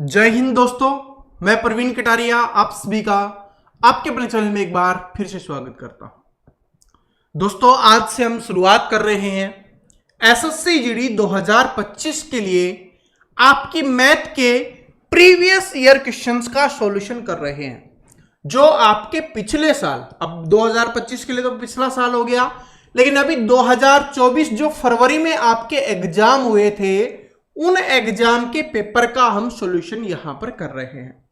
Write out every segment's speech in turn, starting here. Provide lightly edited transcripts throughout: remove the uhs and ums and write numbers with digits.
जय हिंद दोस्तों, मैं प्रवीण कटारिया आप सभी का आपके अपने चैनल में एक बार फिर से स्वागत करता हूं। दोस्तों, आज से हम शुरुआत कर रहे हैं एसएससी जीडी 2025 के लिए आपकी मैथ के प्रीवियस ईयर क्वेश्चंस का सॉल्यूशन कर रहे हैं, जो आपके पिछले साल, अब 2025 के लिए तो पिछला साल हो गया, लेकिन अभी 2024 जो फरवरी में आपके एग्जाम हुए थे, उन एग्जाम के पेपर का हम सॉल्यूशन यहां पर कर रहे हैं।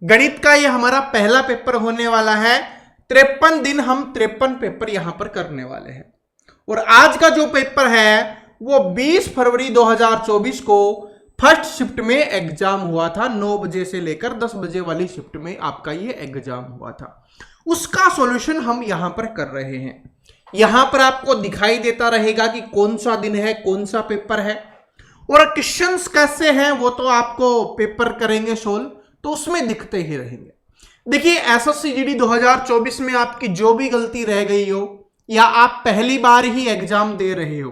गणित का ये हमारा पहला पेपर होने वाला है। 53 दिन हम 53 पेपर यहां पर करने वाले हैं। और आज का जो पेपर है वो 20 फरवरी 2024 को फर्स्ट शिफ्ट में एग्जाम हुआ था। 9 बजे से लेकर 10 बजे वाली शिफ्ट में आपका ये एग्जाम हुआ था। उसका सॉल्यूशन हम यहां पर कर रहे हैं। यहां पर आपको दिखाई देता रहेगा कि कौन सा दिन है, कौन सा पेपर है, और क्वेश्चंस कैसे हैं वो तो आपको पेपर करेंगे सोल्व तो उसमें दिखते ही रहेंगे। देखिए, एसएससी जीडी 2024 में आपकी जो भी गलती रह गई हो या आप पहली बार ही एग्जाम दे रहे हो,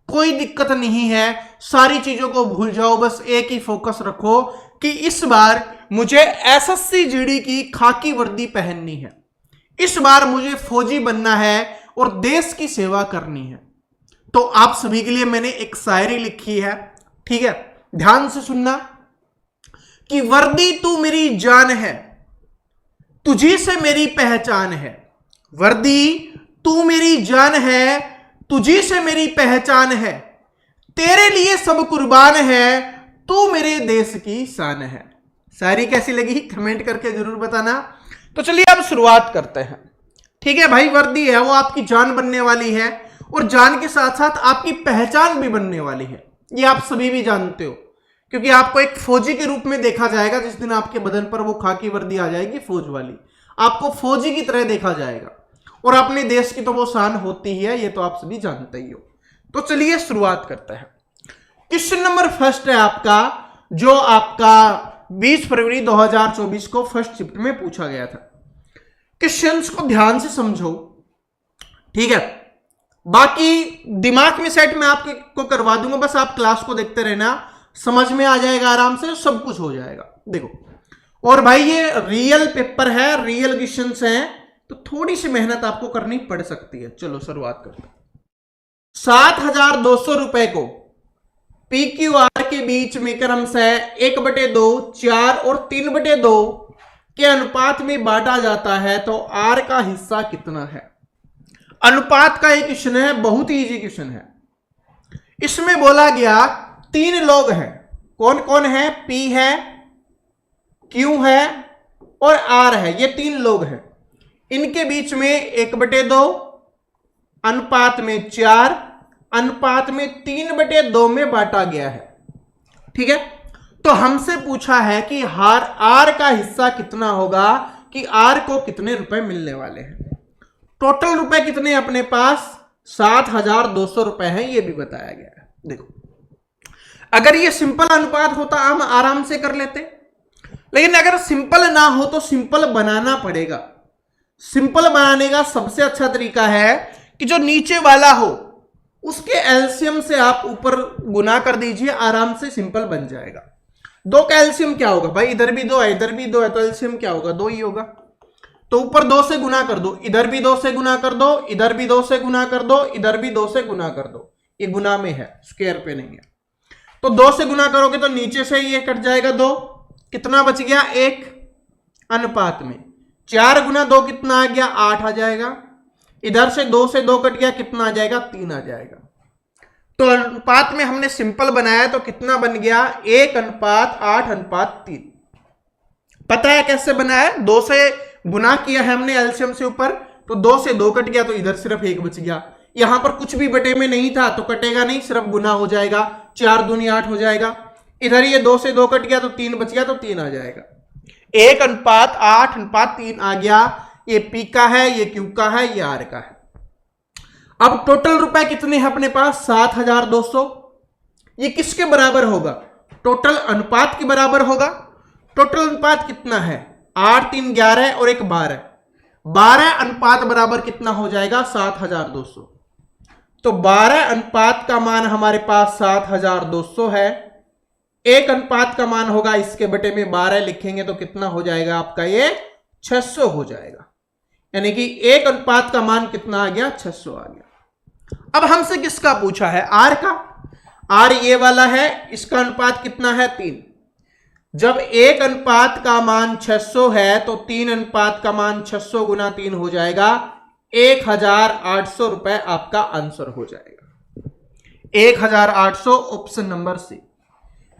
कोई दिक्कत नहीं है। सारी चीजों को भूल जाओ, बस एक ही फोकस रखो कि इस बार मुझे एसएससी जीडी की खाकी वर्दी पहननी है, इस बार मुझे फौजी बनना है और देश की सेवा करनी है। तो आप सभी के लिए मैंने एक शायरी लिखी है, ठीक है, ध्यान से सुनना कि वर्दी तू मेरी जान है, तुझी से मेरी पहचान है। वर्दी तू मेरी जान है, तुझी से मेरी पहचान है, तेरे लिए सब कुर्बान है, तू मेरे देश की शान है। शायरी कैसी लगी कमेंट करके जरूर बताना। तो चलिए अब शुरुआत करते हैं। ठीक है भाई, वर्दी है वो आपकी जान बनने वाली है और जान के साथ साथ आपकी पहचान भी बनने वाली है। ये आप सभी भी जानते हो, क्योंकि आपको एक फौजी के रूप में देखा जाएगा। जिस दिन आपके बदन पर वो खाकी वर्दी आ जाएगी फौज वाली, आपको फौजी की तरह देखा जाएगा और अपने देश की तो वो शान होती ही है, ये तो आप सभी जानते ही हो। तो चलिए शुरुआत करते हैं। क्वेश्चन नंबर फर्स्ट है आपका, जो आपका 20 फरवरी 2024 को फर्स्ट शिफ्ट में पूछा गया था। क्वेश्चंस को ध्यान से समझो, ठीक है। बाकी दिमाग में सेट मैं आपको करवा दूंगा, बस आप क्लास को देखते रहना, समझ में आ जाएगा आराम से, सब कुछ हो जाएगा। देखो, और भाई ये रियल पेपर है, रियल क्वेश्चंस हैं, तो थोड़ी सी मेहनत आपको करनी पड़ सकती है। चलो शुरुआत करते हैं। 7,200 रुपए को PQR के बीच में क्रमशः 1/2, 4 और 3/2 के अनुपात में बांटा जाता है, तो R का हिस्सा कितना है। अनुपात का एक क्वेश्चन है, बहुत ही इजी क्वेश्चन है। इसमें बोला गया 3 लोग हैं। कौन कौन है? P है, Q है और R है। ये 3 लोग हैं। इनके बीच में 1/2, अनुपात में 4, अनुपात में 3/2 में बांटा गया है। ठीक है, तो हमसे पूछा है कि R का हिस्सा कितना होगा, कि R को कितने रुपए मिलने वाले हैं। टोटल रुपए कितने अपने पास? 7,200 रुपए हैं, ये भी बताया गया है। देखो, अगर ये सिंपल अनुपात होता हम आराम से कर लेते, लेकिन अगर सिंपल ना हो तो सिंपल बनाना पड़ेगा। सिंपल बनाने का सबसे अच्छा तरीका है कि जो नीचे वाला हो उसके एलसीएम से आप ऊपर गुना कर दीजिए, आराम से सिंपल बन जाएगा। 2 का एलसीएम क्या होगा भाई? इधर भी 2 है, इधर भी 2 है, तो एलसीएम क्या होगा? 2 ही होगा। तो ऊपर 2 से गुना कर दो, इधर भी 2 से गुना कर दो, इधर भी 2 से गुना कर दो, इधर भी 2 से गुना कर दो। ये गुना में है, स्क्वायर पे नहीं है। तो 2 से गुना करोगे तो नीचे से ये कट जाएगा 2, कितना बच गया? 1। अनुपात में 4 गुना 2 कितना आ गया? 8 आ जाएगा। इधर से 2 से 2 कट गया, कितना आ जाएगा? 3 आ जाएगा। तो अनुपात में हमने सिंपल बनाया तो कितना बन गया? 1:8:3। पता है कैसे बनाया? 2 से गुना किया है हमने एलसीएम से ऊपर, तो 2 से 2 कट गया, तो इधर सिर्फ 1 बच गया। यहां पर कुछ भी बटे में नहीं था तो कटेगा नहीं, सिर्फ गुना हो जाएगा। 4 दूनी 8 हो जाएगा। इधर ये 2 से 2 कट गया तो 3 बच गया, तो 3 आ जाएगा। 1:8:3 आ गया। ये P का है, ये Q का है, ये R का है। अब टोटल रुपए कितने हैं अपने पास? 7,200। ये किसके बराबर होगा? टोटल अनुपात के बराबर होगा। टोटल अनुपात कितना है? 8, 3, 11 और 1, 12। 12 अनुपात बराबर कितना हो जाएगा? 7,200। तो 12 अनुपात का मान हमारे पास 7,200 है। एक अनुपात का मान होगा इसके बटे में 12 लिखेंगे तो कितना हो जाएगा आपका, ये 600 हो जाएगा। यानी कि एक अनुपात का मान कितना आ गया, 600 आ गया। अब हमसे किसका पूछा है, आर का। आर ये वाला है, इसका अनुपात कितना है, 3। जब एक अनुपात का मान 600 है तो 3 अनुपात का मान 600 गुना 3 हो जाएगा 1800 रुपए आपका आंसर हो जाएगा। 1800 ऑप्शन नंबर सी।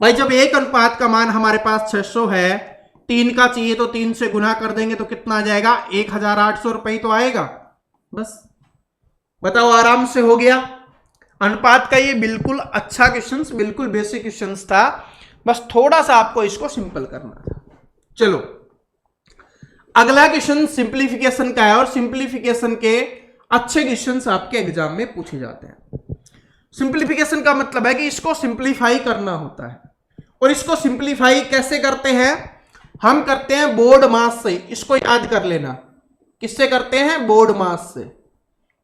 भाई जब एक अनुपात का मान हमारे पास 600 है, 3 का चाहिए तो 3 से गुना कर देंगे तो कितना आ जाएगा, 1800 रुपए तो आएगा। बस बताओ, आराम से हो गया। अनुपात का ये बिल्कुल अच्छा क्वेश्चन, बिल्कुल बेसिक क्वेश्चन था, बस थोड़ा सा आपको इसको सिंपल करना था। चलो अगला क्वेश्चन सिंप्लीफिकेशन का है, और सिंप्लीफिकेशन के अच्छे क्वेश्चंस आपके एग्जाम में पूछे जाते हैं। सिंप्लीफिकेशन का मतलब है कि इसको सिंप्लीफाई करना होता है, और इसको सिंप्लीफाई कैसे करते हैं, हम करते हैं बोर्ड मास से। इसको याद कर लेना, किससे करते हैं, बोर्ड मास से।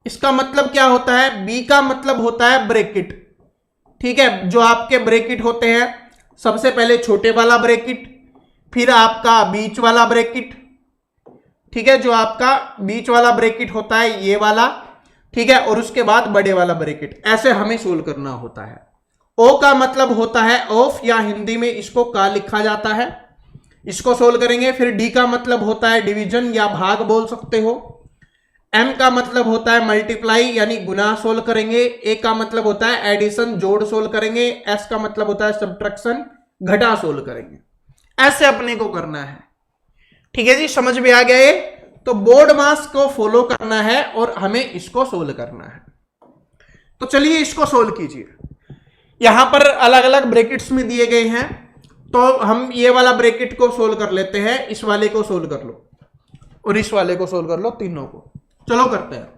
इसका मतलब क्या होता है, बी का मतलब होता है ब्रैकेट। ठीक है, जो आपके ब्रैकेट होते हैं, सबसे पहले छोटे वाला ब्रैकेट, फिर आपका बीच वाला ब्रैकेट। ठीक है, जो आपका बीच वाला ब्रैकेट होता है ये वाला, ठीक है, और उसके बाद बड़े वाला ब्रैकेट। ऐसे हमें सोल्व करना होता है। ओ का मतलब होता है ऑफ, या हिंदी में इसको का लिखा जाता है, इसको सोल्व करेंगे। फिर डी का मतलब होता है डिवीजन या भाग बोल सकते हो। एम का मतलब होता है मल्टीप्लाई यानी गुना सोल्व करेंगे। ए का मतलब होता है एडिशन जोड़ सोल्व करेंगे। एस का मतलब होता है सब्ट्रैक्शन घटा सोल्व करेंगे। ऐसे अपने को करना है। ठीक है जी, समझ में आ गया ये। तो बोर्ड मास को फॉलो करना है और हमें इसको सोल्व करना है। तो चलिए इसको सोल्व कीजिए। यहां पर अलग अलग ब्रैकेट्स में दिए गए हैं, तो हम ये वाला ब्रैकेट को सोल्व कर लेते हैं। इस वाले को सोल्व कर लो और इस वाले को सोल्व कर लो, तीनों को। चलो करते हैं।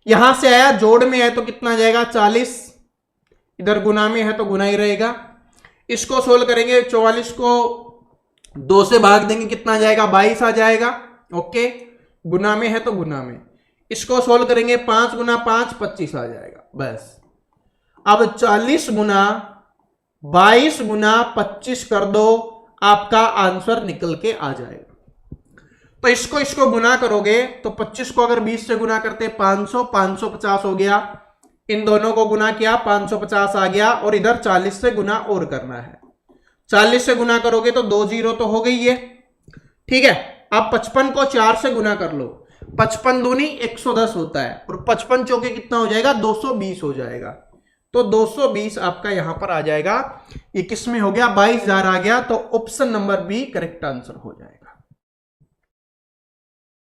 यहां से आया, जोड़ में है तो कितना आ जाएगा, 40। इधर गुना में है तो गुना ही रहेगा। इसको सोल्व करेंगे, 44 को 2 से भाग देंगे, कितना आ जाएगा, 22 आ जाएगा। ओके, गुना में है तो गुना में। इसको सोल्व करेंगे, 5 गुना 5 25 आ जाएगा। बस अब 40 गुना 22 गुना 25 कर दो, आपका आंसर निकल के आ जाएगा। तो इसको गुना करोगे तो 25 को अगर 20 से गुना करते 500, 550 हो गया। इन दोनों को गुना किया, 550 आ गया। और इधर 40 से गुना और करना है। 40 से गुना करोगे तो 2 जीरो तो हो गई है। ठीक है, अब 55 को 4 से गुना कर लो। 55 दूनी 110 होता है, और 55 चौके कितना हो जाएगा, 220 हो जाएगा। तो 220 आपका यहां पर आ जाएगा। ये किस में हो गया, 22,000 आ गया। तो option number B correct answer हो जाएगा।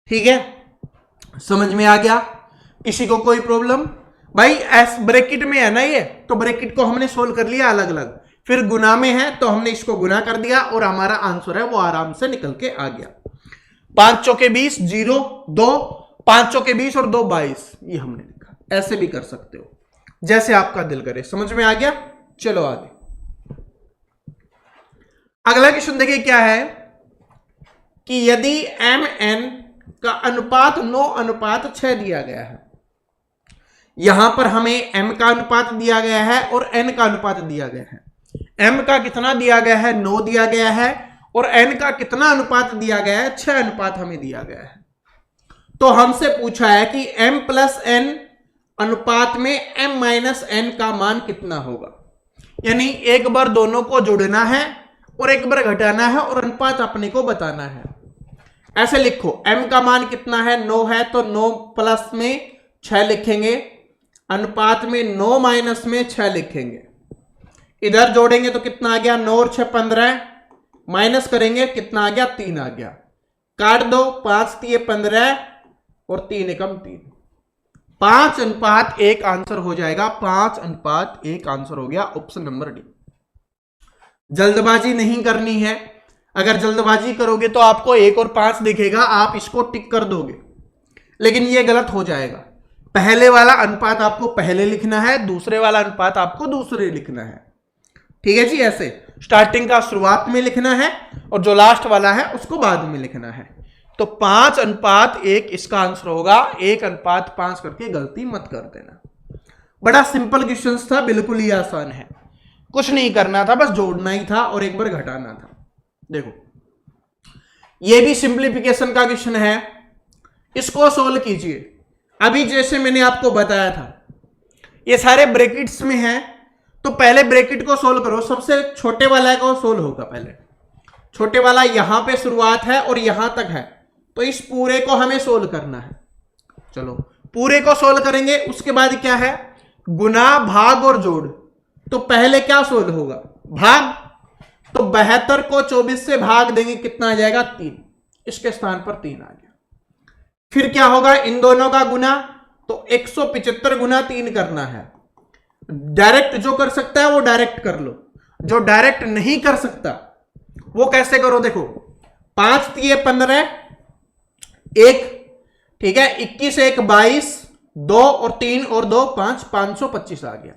ठीक है, समझ में आ गया। किसी को कोई प्रॉब्लम? भाई एस ब्रैकेट में है ना ये, तो ब्रैकेट को हमने सोल्व कर लिया अलग अलग। फिर गुना में है तो हमने इसको गुना कर दिया, और हमारा आंसर है वो आराम से निकल के आ गया। 5 चौके 20, 0 2, 5 चौके 20 और 2 22, ये हमने लिखा। ऐसे भी कर सकते हो, जैसे आपका दिल करे। समझ में आ गया। चलो आगे अगला क्वेश्चन देखिए क्या है कि यदि एम एन का अनुपात 9:6 दिया गया है। यहां पर हमें m का अनुपात दिया गया है और n का अनुपात दिया गया है। m का कितना दिया गया है, 9 दिया गया है, और n का कितना अनुपात दिया गया है, 6 अनुपात हमें दिया गया है। तो हमसे पूछा है कि m प्लस n अनुपात में m माइनस n का मान कितना होगा। यानी एक बार दोनों को जोड़ना है और एक बार घटाना है, और अनुपात अपने को बताना है। ऐसे लिखो, m का मान कितना है, 9 है, तो 9 प्लस में 6 लिखेंगे। अनुपात में 9 माइनस में 6 लिखेंगे। इधर जोड़ेंगे तो कितना आ गया, 9 और 6 15, माइनस करेंगे कितना आ गया, 3 आ गया। काट दो, 5 3 15 और 3 एकम 3, 5:1 आंसर हो जाएगा। 5:1 आंसर हो गया, ऑप्शन नंबर डी। जल्दबाजी नहीं करनी है। अगर जल्दबाजी करोगे तो आपको 1 और 5 दिखेगा, आप इसको टिक कर दोगे, लेकिन ये गलत हो जाएगा। पहले वाला अनुपात आपको पहले लिखना है, दूसरे वाला अनुपात आपको दूसरे लिखना है। ठीक है जी, ऐसे स्टार्टिंग का शुरुआत में लिखना है और जो लास्ट वाला है उसको बाद में लिखना है। तो 5:1 इसका आंसर होगा। 1:5 करके गलती मत कर देना। बड़ा सिंपल क्वेश्चन था, बिल्कुल ही आसान है। कुछ नहीं करना था, बस जोड़ना ही था और एक बार घटाना था। देखो ये भी सिंप्लीफिकेशन का क्वेश्चन है, इसको सोल्व कीजिए। अभी जैसे मैंने आपको बताया था ये सारे ब्रैकेट्स में हैं, तो पहले ब्रैकेट को सोल्व करो। सबसे छोटे वाला को सोल्व होगा पहले। छोटे वाला यहां पे शुरुआत है और यहां तक है, तो इस पूरे को हमें सोल्व करना है। चलो पूरे को सोल्व करेंगे, उसके बाद क्या है, गुना, भाग और जोड़। तो पहले क्या सोल्व होगा, भाग। तो 72 को 24 से भाग देंगे, कितना आ जाएगा 3, इसके स्थान पर 3 आ गया। फिर क्या होगा, इन दोनों का गुना, तो 175 गुना 3 करना है। डायरेक्ट जो कर सकता है वो डायरेक्ट कर लो, जो डायरेक्ट नहीं कर सकता वो कैसे करो। देखो 5 3 15 1, ठीक है, 21 1 22, 2 और 3 और 2 5, 525 आ गया।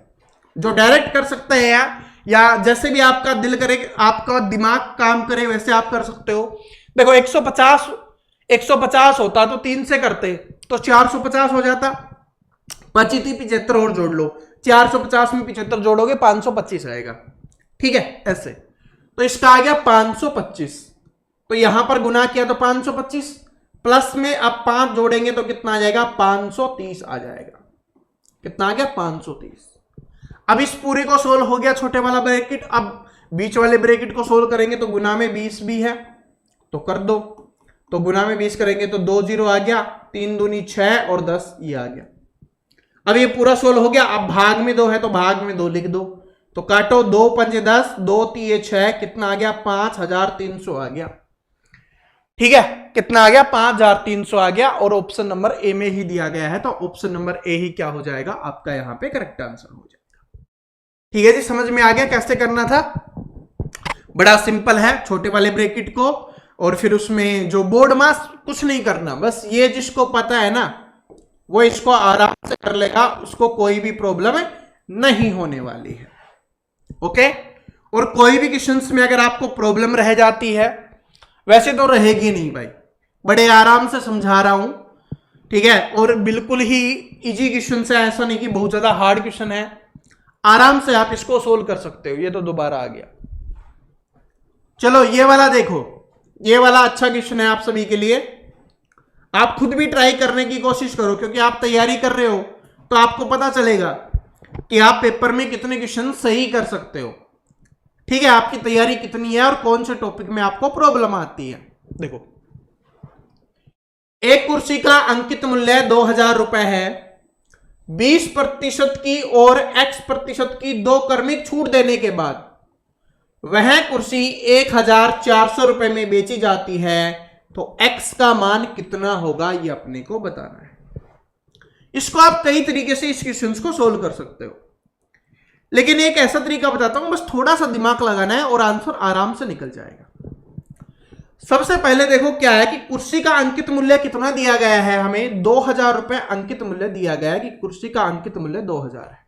जो डायरेक्ट कर सकते हैं या जैसे भी आपका दिल करे, आपका दिमाग काम करे, वैसे आप कर सकते हो। देखो 150 होता तो 3 से करते तो 450 हो जाता, 25 75 और जोड़ लो, 450 में 75 जोड़ोगे 525 आएगा, ठीक है ऐसे। तो इसका आ गया 525, तो यहां पर गुना किया तो 525, प्लस में अब 5 जोड़ेंगे तो कितना आ जाएगा, 530 आ जाएगा। कितना आ गया, 530। अब इस पूरे को सोल्व हो गया छोटे वाला ब्रैकेट। अब बीच वाले ब्रैकेट को सोल्व करेंगे तो गुना में 20 भी है तो कर दो, तो गुना में 20 करेंगे तो 2 0 आ गया, 3 दूनी 6 और 10 ये आ गया। अब ये पूरा सोल्व हो गया। अब भाग में 2 है तो भाग में 2 लिख दो, तो काटो, 2 5 10, 2 3 6, कितना आ गया, 5300 आ गया। ठीक है, कितना आ गया, 5300 आ गया। और ऑप्शन नंबर ए में ही दिया गया है, तो ऑप्शन नंबर ए ही क्या हो जाएगा, आपका यहां पे करेक्ट आंसर हो जाएगा। ठीक है जी, समझ में आ गया कैसे करना था। बड़ा सिंपल है, छोटे वाले ब्रैकेट को और फिर उसमें जो बोर्ड मास कुछ नहीं करना, बस ये जिसको पता है ना वो इसको आराम से कर लेगा, उसको कोई भी प्रॉब्लम नहीं होने वाली है। ओके, और कोई भी क्वेश्चंस में अगर आपको प्रॉब्लम रह जाती है, वैसे तो रहेगी नहीं भाई, बड़े आराम से समझा रहा हूं, ठीक है, और बिल्कुल ही इजी क्वेश्चन है, ऐसा नहीं कि बहुत ज्यादा हार्ड क्वेश्चन है, आराम से आप इसको सोल्व कर सकते हो। ये तो दोबारा आ गया। चलो ये वाला देखो, ये वाला अच्छा क्वेश्चन है आप सभी के लिए। आप खुद भी ट्राई करने की कोशिश करो, क्योंकि आप तैयारी कर रहे हो तो आपको पता चलेगा कि आप पेपर में कितने क्वेश्चन सही कर सकते हो। ठीक है, आपकी तैयारी कितनी है और कौन से टॉपिक में आपको प्रॉब्लम आती है। देखो, एक कुर्सी का अंकित मूल्य 2000 रुपए है, 20% की और x% की 2 क्रमिक छूट देने के बाद वह कुर्सी 1400 रुपए में बेची जाती है, तो x का मान कितना होगा, ये अपने को बताना है। इसको आप कई तरीके से इस क्वेश्चन को सोल्व कर सकते हो, लेकिन एक ऐसा तरीका बताता हूं, बस थोड़ा सा दिमाग लगाना है और आंसर आराम से निकल जाएगा। सबसे पहले देखो क्या है कि कुर्सी का अंकित मूल्य कितना दिया गया है, हमें 2000 रुपए अंकित मूल्य दिया गया है कि कुर्सी का अंकित मूल्य 2000 है।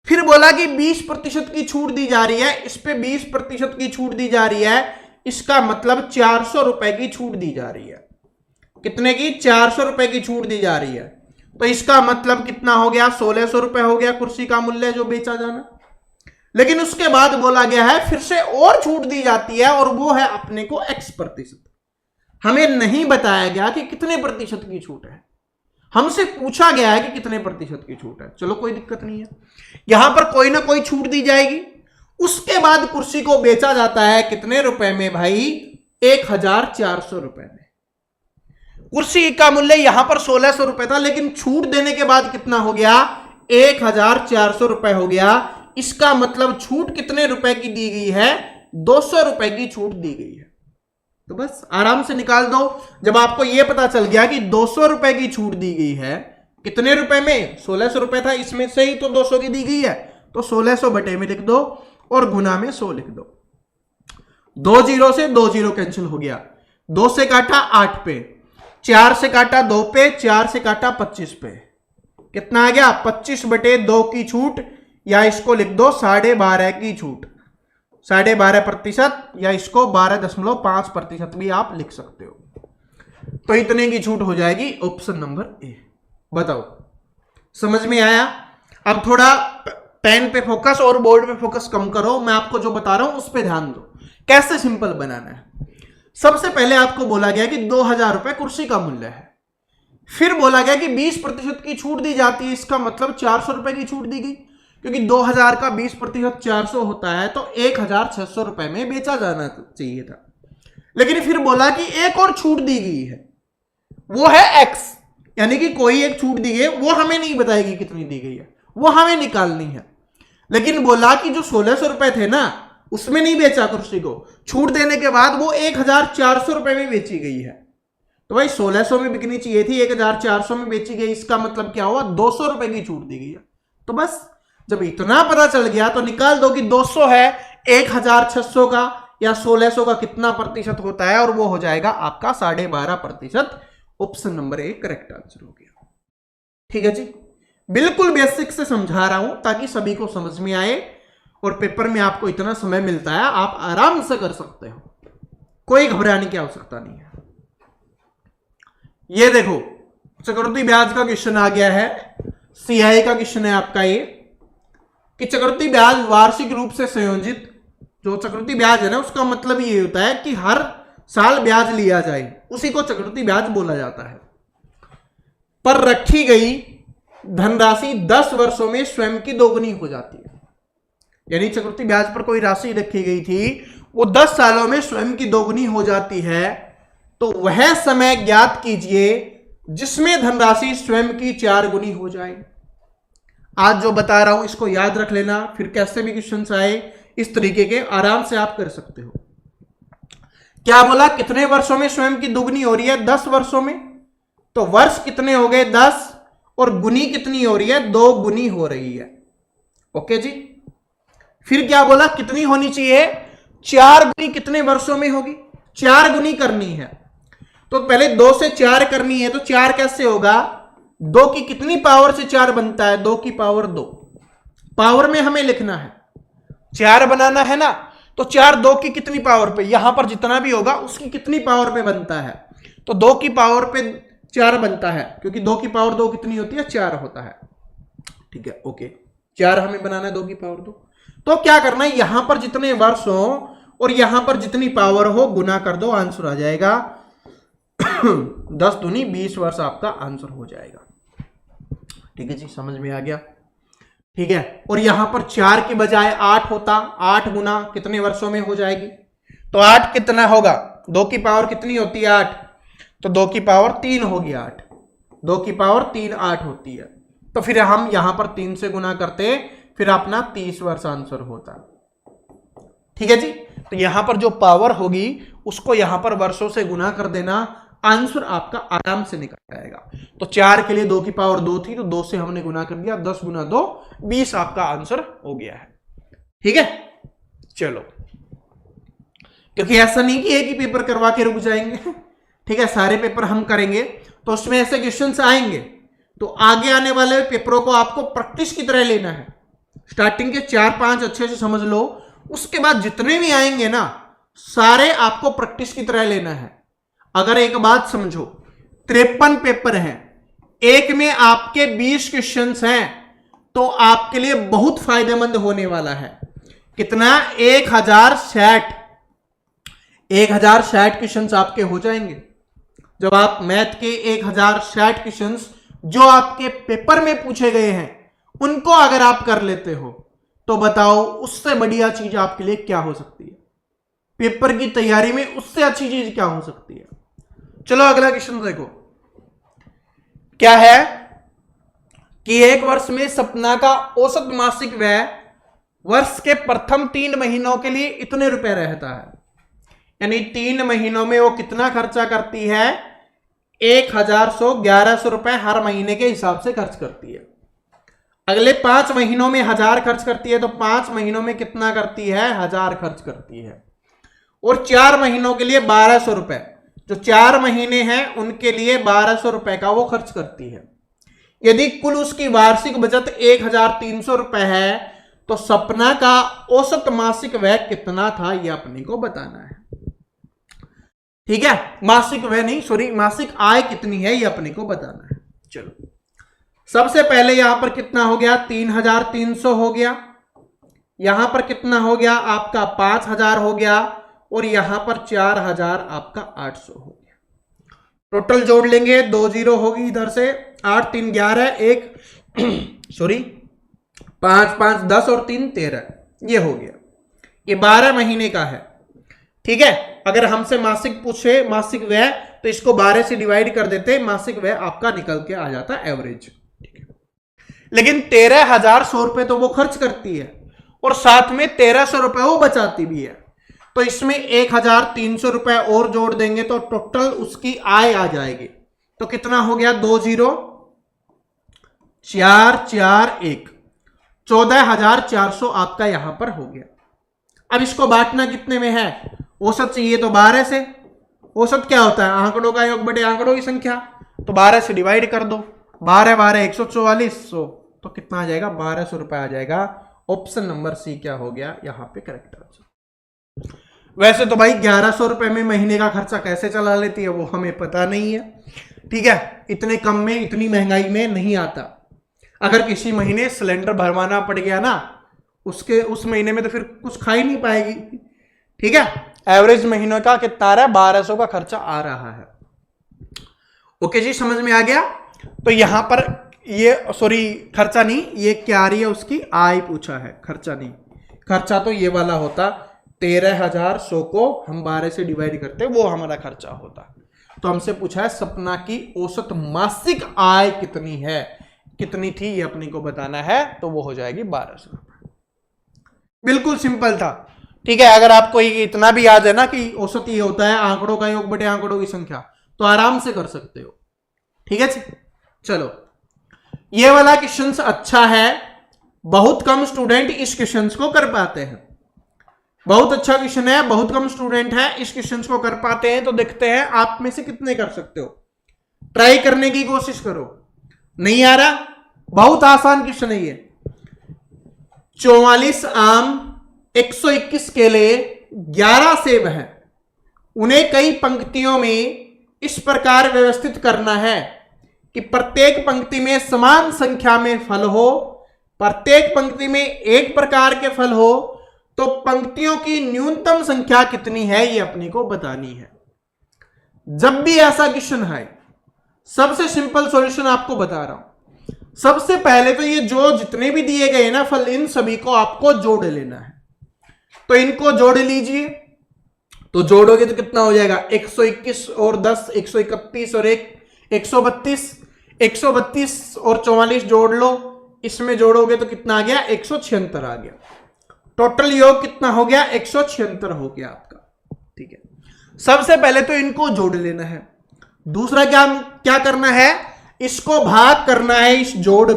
फिर बोला कि 20% की छूट दी जा रही है, इस पे 20% की छूट दी जा रही है, इसका मतलब 400 रुपए की छूट दी जा रही है। कितने की, 400 रुपए की छूट दी जा रही है, तो इसका मतलब कितना हो गया, 1600 रुपए हो गया कुर्सी का मूल्य जो बेचा जाना। लेकिन उसके बाद बोला गया है फिर से और छूट दी जाती है, और वो है अपने को x%। हमें नहीं बताया गया कि कितने प्रतिशत की छूट है, हमसे पूछा गया है कि कितने प्रतिशत की छूट है। चलो कोई दिक्कत नहीं है, यहां पर कोई ना कोई छूट दी जाएगी। उसके बाद कुर्सी को बेचा जाता है कितने रुपए में भाई, 1400 रुपए में। कुर्सी का मूल्य यहां पर 1600 रुपए था, लेकिन छूट देने के बाद कितना हो गया, 1400 रुपए हो गया। इसका मतलब छूट कितने रुपए की दी गई है, 200 रुपए की छूट दी गई है। तो बस आराम से निकाल दो। जब आपको यह पता चल गया कि 200 रुपए की छूट दी गई है, कितने रुपए में, 1600 रुपए था, इसमें से ही तो 200 की दी गई है, तो 1600 बटे में लिख दो और गुना में 100 लिख दो। 2 0 से 2 0 कैंसिल हो गया, 2 से काटा 8 पे, 4 से काटा 2 पे, 4 से काटा 25 पे, कितना आ गया, 25 बटे 2 की छूट, या इसको लिख दो 12.5 की छूट, 12.5%, या इसको 12.5% भी आप लिख सकते हो। तो इतने की छूट हो जाएगी, ऑप्शन नंबर ए। बताओ समझ में आया। अब थोड़ा पेन पे फोकस और बोर्ड पे फोकस कम करो, मैं आपको जो बता रहा हूं उस पे ध्यान दो। कैसे सिंपल बनाना है। सबसे पहले आपको बोला गया कि 2000 रुपए कुर्सी का मूल्य है, फिर बोला गया कि 20% की छूट दी जाती है, इसका मतलब 400 रुपए की छूट दी गई, क्योंकि 2000 का 20% 400 होता है, तो 1600 रुपए में बेचा जाना चाहिए था। लेकिन फिर बोला कि एक और छूट दी गई है, वो है एक्स, यानी कि कोई एक छूट दी गई, वो हमें नहीं बताएगी कितनी दी गई है, वो हमें निकालनी है। लेकिन बोला कि जो 1600 रुपए थे ना, उसमें नहीं बेचा कुर्सी को, छूट देने के बाद वो 1400 रुपए में बेची गई है। तो भाई 1600 में बिकनी चाहिए थी, 1400 में बेची गई, इसका मतलब क्या हुआ, 200 रुपए की छूट दी गई है। तो बस जब इतना पता चल गया तो निकाल दो कि 200 है 1600 का या 1600 का कितना प्रतिशत होता है, और वो हो जाएगा आपका 12.5%। Option number A correct answer हो गया। ठीक है जी, बिल्कुल बेसिक से समझा रहा हूं ताकि सभी को समझ में आए, और पेपर में आपको इतना समय मिलता है, आप आराम से कर सकते हो, कोई घबराने की आवश्यकता नहीं है। ये देखो चक्रवृद्धि ब्याज का क्वेश्चन आ गया है, सीआई का क्वेश्चन है आपका ये, कि चक्रवृद्धि ब्याज वार्षिक रूप से संयोजित, जो चक्रवृद्धि ब्याज है ना, उसका मतलब ये होता है कि हर साल ब्याज लिया जाए, उसी को चक्रवृद्धि ब्याज बोला जाता है। पर रखी गई धनराशि 10 वर्षों में स्वयं की दोगुनी हो जाती है, यानी चक्रवृद्धि ब्याज पर कोई राशि रखी गई थी, वो 10 सालों में स्वयं की दोगुनी हो जाती है, तो वह समय ज्ञात कीजिए जिसमें धनराशि स्वयं की 4 गुनी हो जाए। आज जो बता रहा हूं इसको याद रख लेना, फिर कैसे भी क्वेश्चन आए इस तरीके के आराम से आप कर सकते हो। क्या बोला, कितने वर्षों में स्वयं की दुगनी हो रही है, 10 वर्षों में, तो वर्ष कितने हो गए 10, और गुनी कितनी हो रही है, 2 गुनी हो रही है। ओके जी, फिर क्या बोला, कितनी होनी चाहिए, 4 गुनी कितने वर्षों में होगी, 4 गुनी करनी है। तो पहले 2 से 4 करनी है, तो 4 कैसे होगा, 2 की कितनी पावर से 4 बनता है, 2 की पावर 2, पावर में हमें लिखना है, 4 बनाना है ना, तो 4 2 की कितनी पावर पे, यहां पर जितना भी होगा उसकी कितनी पावर पे बनता है, तो 2 की पावर पे 4 बनता है, क्योंकि 2 की पावर 2 कितनी होती है, 4 होता है। ठीक है, ओके, 4 हमें बनाना है, 2 की पावर 2। तो क्या करना है, यहां पर जितने वर्ष हो और यहां पर जितनी पावर हो गुना कर दो, आंसर आ जाएगा 10 दूनी 20 वर्ष आपका आंसर हो जाएगा। ठीक है जी, समझ में आ गया। ठीक है, और यहां पर 4 के बजाय 8 होता, 8 गुना कितने वर्षों में हो जाएगी, तो 8 कितना होगा, 2 की पावर कितनी होती है 8, तो 2 की पावर 3 होगी 8, 2 की पावर 3 8 होती है, तो फिर हम यहां पर 3 से गुना करते, फिर अपना 30 वर्ष आंसर होता। ठीक है जी, तो यहां पर जो पावर होगी उसको यहां पर वर्षों से गुना कर देना, आंसर आपका आराम से निकल जाएगा। तो 4 के लिए 2 की पावर 2 थी, तो 2 से हमने गुना कर दिया, 10 गुना 2 20 आपका आंसर हो गया है। ठीक है, चलो, क्योंकि ऐसा नहीं कि एक ही पेपर करवा के रुक जाएंगे। ठीक है, सारे पेपर हम करेंगे तो उसमें ऐसे क्वेश्चंस आएंगे, तो आगे आने वाले पेपरों को आपको प्रैक्टिस की तरह लेना है। स्टार्टिंग के 4-5 अच्छे से समझ लो, उसके बाद जितने भी आएंगे ना सारे आपको प्रैक्टिस की तरह लेना है। अगर एक बात समझो, 53 पेपर हैं, एक में आपके 20 क्वेश्चंस हैं, तो आपके लिए बहुत फायदेमंद होने वाला है। कितना, 1060 क्वेश्चंस आपके हो जाएंगे। जब आप मैथ के 1060 क्वेश्चंस जो आपके पेपर में पूछे गए हैं उनको अगर आप कर लेते हो, तो बताओ उससे बढ़िया चीज आपके लिए क्या हो सकती है। पेपर की तैयारी में उससे अच्छी चीज क्या हो सकती है। चलो अगला क्वेश्चन देखो, क्या है कि एक वर्ष में सपना का औसत मासिक व्यय वर्ष के प्रथम 3 महीनों के लिए इतने रुपए रहता है, यानी 3 महीनों में वो कितना खर्चा करती है, 1100 रुपए हर महीने के हिसाब से खर्च करती है। अगले 5 महीनों में 1000 खर्च करती है, तो 5 महीनों में कितना करती है, 1000 खर्च करती है। और 4 महीनों के लिए 1200 रुपए, जो 4 महीने हैं उनके लिए 1200 रुपए का वो खर्च करती है। यदि कुल उसकी वार्षिक बचत 1300 रुपए है, तो सपना का औसत मासिक व्यय कितना था, यह अपने को बताना है। ठीक है, मासिक व्यय नहीं, सॉरी, मासिक आय कितनी है, यह अपने को बताना है। चलो सबसे पहले यहां पर कितना हो गया, 3,300 हो गया, यहां पर कितना हो गया आपका 5,000 हो गया, और यहां पर 4,000 आपका 800 हो गया। टोटल जोड़ लेंगे, 2 जीरो होगी इधर से, 8 3 11, एक सॉरी 5 5 10 और 3 13, ये हो गया। ये 12 महीने का है, ठीक है। अगर हमसे मासिक पूछे, मासिक व्यय, तो इसको 12 से डिवाइड कर देते, मासिक व्यय आपका निकल के आ जाता एवरेज। लेकिन 13,100 रुपए तो वो खर्च करती है और साथ में 1,300 रुपए वो बचाती भी है, तो इसमें 1,300 रुपए और जोड़ देंगे तो टोटल उसकी आय आ जाएगी। तो कितना हो गया, 2 जीरो 4 4 1, 14,400 आपका यहां पर हो गया। अब इसको बांटना कितने में है, औसत चाहिए तो 12 से, औसत क्या होता है, आंकड़ों का योग बटे आंकड़ों की संख्या, तो 12 से डिवाइड कर दो, 12 12 144, तो कितना आ जाएगा, 1,200 रुपए आ जाएगा। ऑप्शन नंबर सी क्या हो गया यहां पे करेक्ट आंसर। वैसे तो भाई 1,100 रुपए में महीने का खर्चा कैसे चला लेती है वो हमें पता नहीं है, ठीक है, इतने कम में, इतनी महंगाई में नहीं आता। अगर किसी महीने सिलेंडर भरवाना पड़ गया ना, उस महीने में तो फिर कुछ खा ही नहीं पाएगी, ठीक है। एवरेज महीनों का कितना आ रहा है, 1,200 का खर्चा आ रहा है। ओके जी, समझ में आ गया। तो यहां पर ये सॉरी खर्चा नहीं, ये क्या आ रही है, उसकी आय पूछा है, खर्चा नहीं। खर्चा तो ये वाला होता, 13,100 को हम 12 से डिवाइड करते, वो हमारा खर्चा होता। तो हमसे पूछा है सपना की औसत मासिक आय कितनी है, कितनी थी ये अपने को बताना है, तो वो हो जाएगी 1,200 रुपए। बिल्कुल सिंपल था, ठीक है। अगर आपको इतना भी याद है ना कि औसत ये होता है आंकड़ों का योग बटे आंकड़ों की संख्या, तो आराम से कर सकते हो, ठीक है। चलो, ये वाला क्वेश्चन अच्छा है, बहुत कम स्टूडेंट इस क्वेश्चन को कर पाते हैं। बहुत अच्छा क्वेश्चन है, बहुत कम स्टूडेंट है इस क्वेश्चन को कर पाते हैं। तो देखते हैं आप में से कितने कर सकते हो, ट्राई करने की कोशिश करो। नहीं आ रहा, बहुत आसान क्वेश्चन है ये। 44 आम, 121 केले, 11 सेब हैं, उन्हें कई पंक्तियों में इस प्रकार व्यवस्थित करना है कि प्रत्येक पंक्ति में समान संख्या में फल हो, प्रत्येक पंक्ति में एक प्रकार के फल हो, तो पंक्तियों की न्यूनतम संख्या कितनी है ये अपने को बतानी है। जब भी ऐसा क्वेश्चन है, सबसे सिंपल सॉल्यूशन आपको बता रहा हूं। सबसे पहले तो ये जो जितने भी दिए गए ना फल, इन सभी को आपको जोड़ लेना है। तो इनको जोड़ लीजिए, तो जोड़ोगे तो कितना हो जाएगा, 121 और 10 131 और 1 132, 132 और 44 जोड़ लो, इसमें जोड़ोगे तो कितना आ गया, 176 आ गया। टोटल योग कितना हो गया, 176 हो गया आपका, ठीक है। सबसे पहले तो इनको जोड़ लेना है। दूसरा क्या करना है, इसको भाग करना है, इस जोड़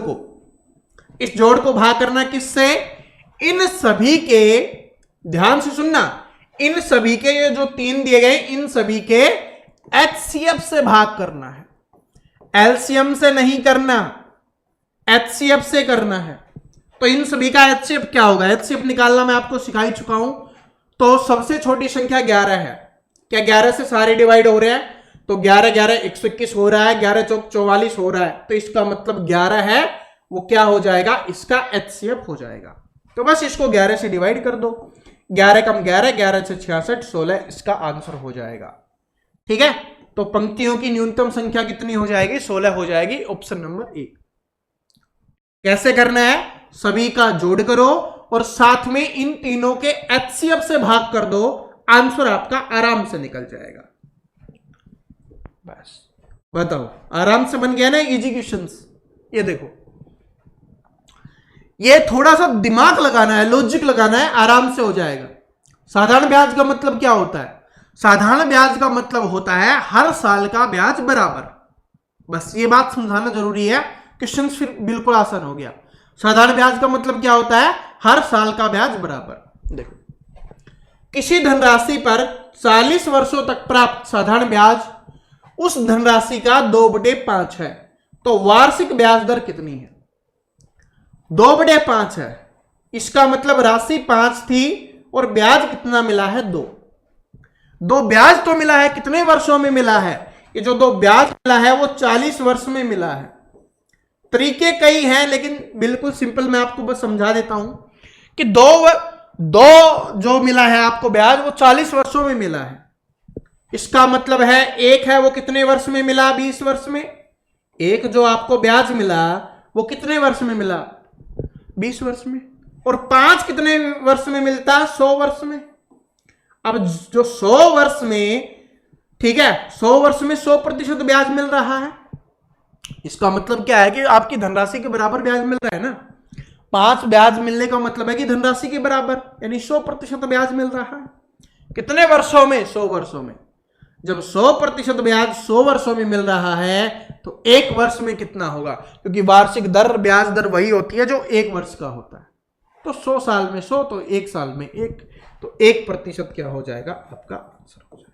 को भाग करना किससे, इन सभी के, ध्यान से सुनना, इन सभी के ये जो 3 दिए गए, इन सभी के एचसीएफ से भाग करना है, एलसीएम से नहीं करना, एचसीएफ से करना है। तो इन सभी का एचसीएफ क्या होगा, एचसीएफ निकालना मैं आपको सिखा ही चुका हूं। तो सबसे छोटी संख्या 11 है, क्या 11 से सारे डिवाइड हो रहे हैं, तो 11 11 121 हो रहा है, 11 चौक 44 हो रहा है, तो इसका मतलब 11 है, वो क्या हो जाएगा, इसका एचसीएफ हो जाएगा। तो बस इसको 11 से डिवाइड कर दो, 11 कम 11, 11 से 66, 16 इसका आंसर हो जाएगा, ठीक है। तो पंक्तियों की न्यूनतम संख्या कितनी हो जाएगी, 16 हो जाएगी, ऑप्शन नंबर 1। कैसे करना है, सभी का जोड़ करो और साथ में इन तीनों के एचसीएफ से भाग कर दो, आंसर आपका आराम से निकल जाएगा। बस बताओ, आराम से बन गया ना इजी क्वेश्चंस। ये देखो, ये थोड़ा सा दिमाग लगाना है, लॉजिक लगाना है, आराम से हो जाएगा। साधारण ब्याज का मतलब क्या होता है, साधारण ब्याज का मतलब होता है हर साल का ब्याज बराबर। बस ये बात समझाना जरूरी है, क्वेश्चन फिर बिल्कुल आसान हो गया। साधारण ब्याज का मतलब क्या होता है, हर साल का ब्याज बराबर। देखो, किसी धनराशि पर 40 वर्षों तक प्राप्त साधारण ब्याज उस धनराशि का 2/5 है, तो वार्षिक ब्याज दर कितनी है, 2/5 है। इसका मतलब राशि 5 थी और ब्याज कितना मिला है, 2 ब्याज तो मिला है, कितने वर्षों में मिला है, ये जो 2 ब्याज मिला है वो 40 वर्ष में मिला है। तरीके कई हैं, लेकिन बिल्कुल सिंपल मैं आपको बस समझा देता हूं कि दो जो मिला है आपको ब्याज वो 40 वर्षों में मिला है। इसका मतलब है एक है वो कितने वर्ष में मिला, 20 वर्ष में। एक जो आपको ब्याज मिला वो कितने वर्ष में मिला, 20 वर्ष में। और 5 कितने वर्ष में मिलता है, 100 वर्ष में। अब जो 100 वर्ष में, ठीक है, 100 वर्ष में 100% ब्याज मिल रहा है। इसका मतलब क्या है कि आपकी धनराशि के बराबर ब्याज मिल रहा है ना। 5 ब्याज मिलने का मतलब है कि धनराशि के बराबर, यानी 100% ब्याज मिल रहा है। कितने वर्षों में, 100 वर्षों में। जब 100% ब्याज 100 वर्षों में मिल रहा है तो एक वर्ष में कितना होगा, क्योंकि वार्षिक दर, ब्याज दर वही होती है जो एक वर्ष का होता है। तो 100 साल में 100, तो एक साल में 1, तो 1% क्या हो जाएगा, आपका आंसर हो जाएगा।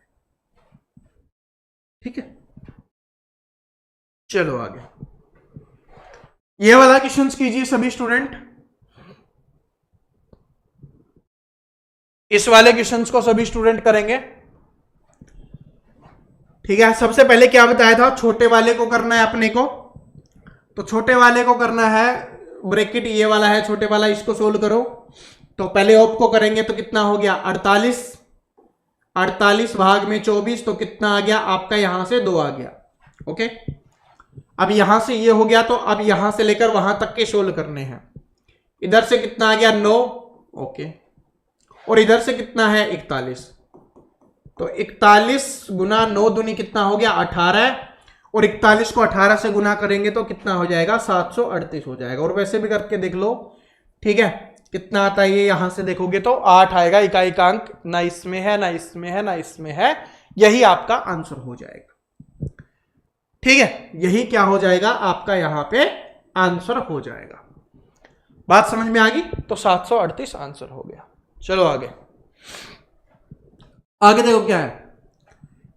ठीक है, चलो आगे। ये वाला क्वेश्चन कीजिए सभी स्टूडेंट। इस वाले क्वेश्चंस को सभी स्टूडेंट करेंगे। ठीक है, सबसे पहले क्या बताया था, छोटे वाले को करना है अपने को। तो छोटे वाले को करना है, ब्रैकेट ये वाला है छोटे वाला, इसको सोल्व करो। तो पहले ऑप को करेंगे तो कितना हो गया, 48 भाग में 24, तो कितना आ गया आपका, यहां से 2 आ गया। ओके, अब यहां से ये हो गया, तो अब यहां से लेकर वहां तक के सोल्व करने हैं। इधर से कितना आ गया, 9। ओके, और इधर से कितना है, 41। तो 41 गुना 9 दूनी कितना हो गया, 18। और 41 को 18 से गुना करेंगे तो कितना हो जाएगा, 738 हो जाएगा। और वैसे भी करके देख लो, ठीक है, कितना आता है ये, यहां से देखोगे तो 8 आएगा। इकाई का अंक ना इसमें है, ना इसमें है, ना इसमें है। यही आपका आंसर हो जाएगा। ठीक है, यही क्या हो जाएगा, आपका यहां पे आंसर हो जाएगा। बात समझ में आ गई। तो 738 आंसर हो गया। चलो आगे। आगे देखो क्या है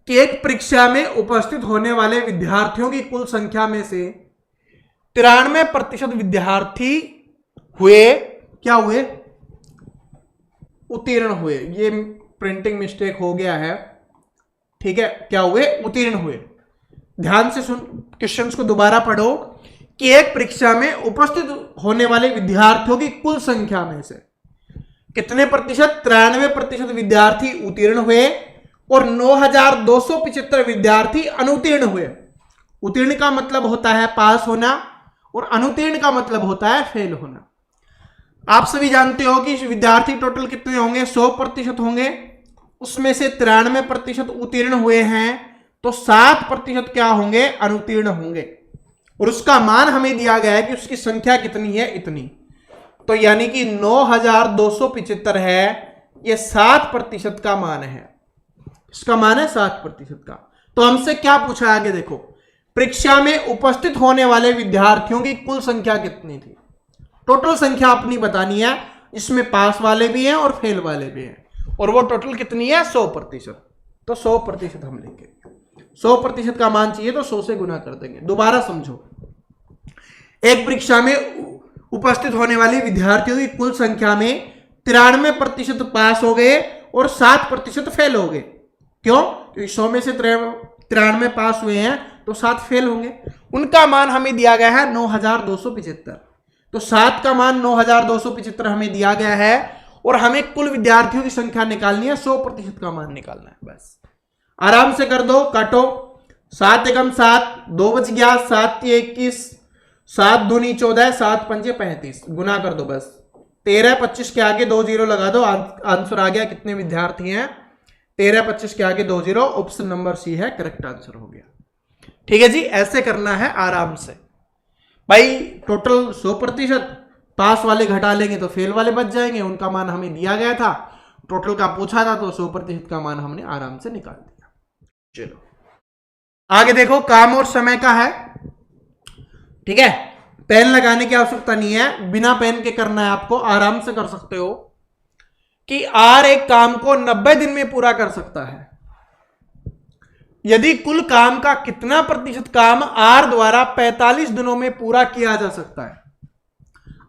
कि एक परीक्षा में उपस्थित होने वाले विद्यार्थियों की कुल संख्या में से 93% विद्यार्थी हुए, क्या हुए, उत्तीर्ण हुए। ये प्रिंटिंग मिस्टेक हो गया है। ठीक है, क्या हुए, उत्तीर्ण हुए। ध्यान से सुन, क्वेश्चंस को दोबारा पढ़ो कि एक परीक्षा में उपस्थित होने वाले विद्यार्थियों की कुल संख्या में से कितने प्रतिशत, 93% विद्यार्थी उत्तीर्ण हुए और 9275 विद्यार्थी अनुत्तीर्ण हुए। उत्तीर्ण का मतलब होता है पास होना और अनुत्तीर्ण का मतलब होता है फेल होना। आप सभी जानते हो कि विद्यार्थी टोटल कितने होंगे, 100% होंगे। उसमें से 93% उत्तीर्ण हुए हैं, तो 7% क्या होंगे, अनुत्तीर्ण होंगे। और उसका मान हमें दिया गया है कि उसकी संख्या कितनी है, इतनी। तो यानी कि 9275 है, ये 7% का मान है। इसका मान है 7% का। तो हमसे क्या पूछा आगे देखो, परीक्षा में उपस्थित होने वाले विद्यार्थियों की कुल संख्या कितनी थी। टोटल संख्या अपनी बतानी है, इसमें पास वाले भी हैं और फेल वाले भी हैं। और वो टोटल कितनी है, 100%। तो 100% हम लेंगे। 100% का मान चाहिए तो 100 से गुना कर देंगे। दोबारा समझो, एक परीक्षा में उपस्थित होने वाले विद्यार्थियों की कुल संख्या में 93% पास हो गए और 7% फेल हो गए। क्यों, क्योंकि 100 में से 93 पास हुए हैं तो 7 फेल होंगे। उनका मान हमें दिया गया है 9275। तो 7 का मान 9275 हमें दिया गया है और हमें कुल विद्यार्थियों की संख्या निकालनी है, 100% का मान निकालना है। बस आराम से कर दो, काटो। 7 एकम 7, 2 बच गया, 7 × 21, 7 दूनी 14, 7 पंजे 35, गुना कर दो बस। 13 25 के आगे 2 0 लगा दो, आंसर आ गया। कितने विद्यार्थी हैं, 13 25 के आगे 2 0, ऑप्शन नंबर सी है, करेक्ट आंसर हो गया। ठीक है जी, ऐसे करना है आराम से भाई। टोटल 100%, पास वाले घटा लेंगे तो फेल वाले बच जाएंगे। उनका मान हमें दिया गया था, टोटल का पूछा था, तो 100% का मान हमने आराम से निकाल दिया। चलो आगे देखो, काम और समय का है। ठीक है, पेन लगाने की आवश्यकता नहीं है, बिना पेन के करना है आपको। आराम से कर सकते हो कि आर एक काम को 90 दिन में पूरा कर सकता है। यदि कुल काम का कितना प्रतिशत काम आर द्वारा 45 दिनों में पूरा किया जा सकता है।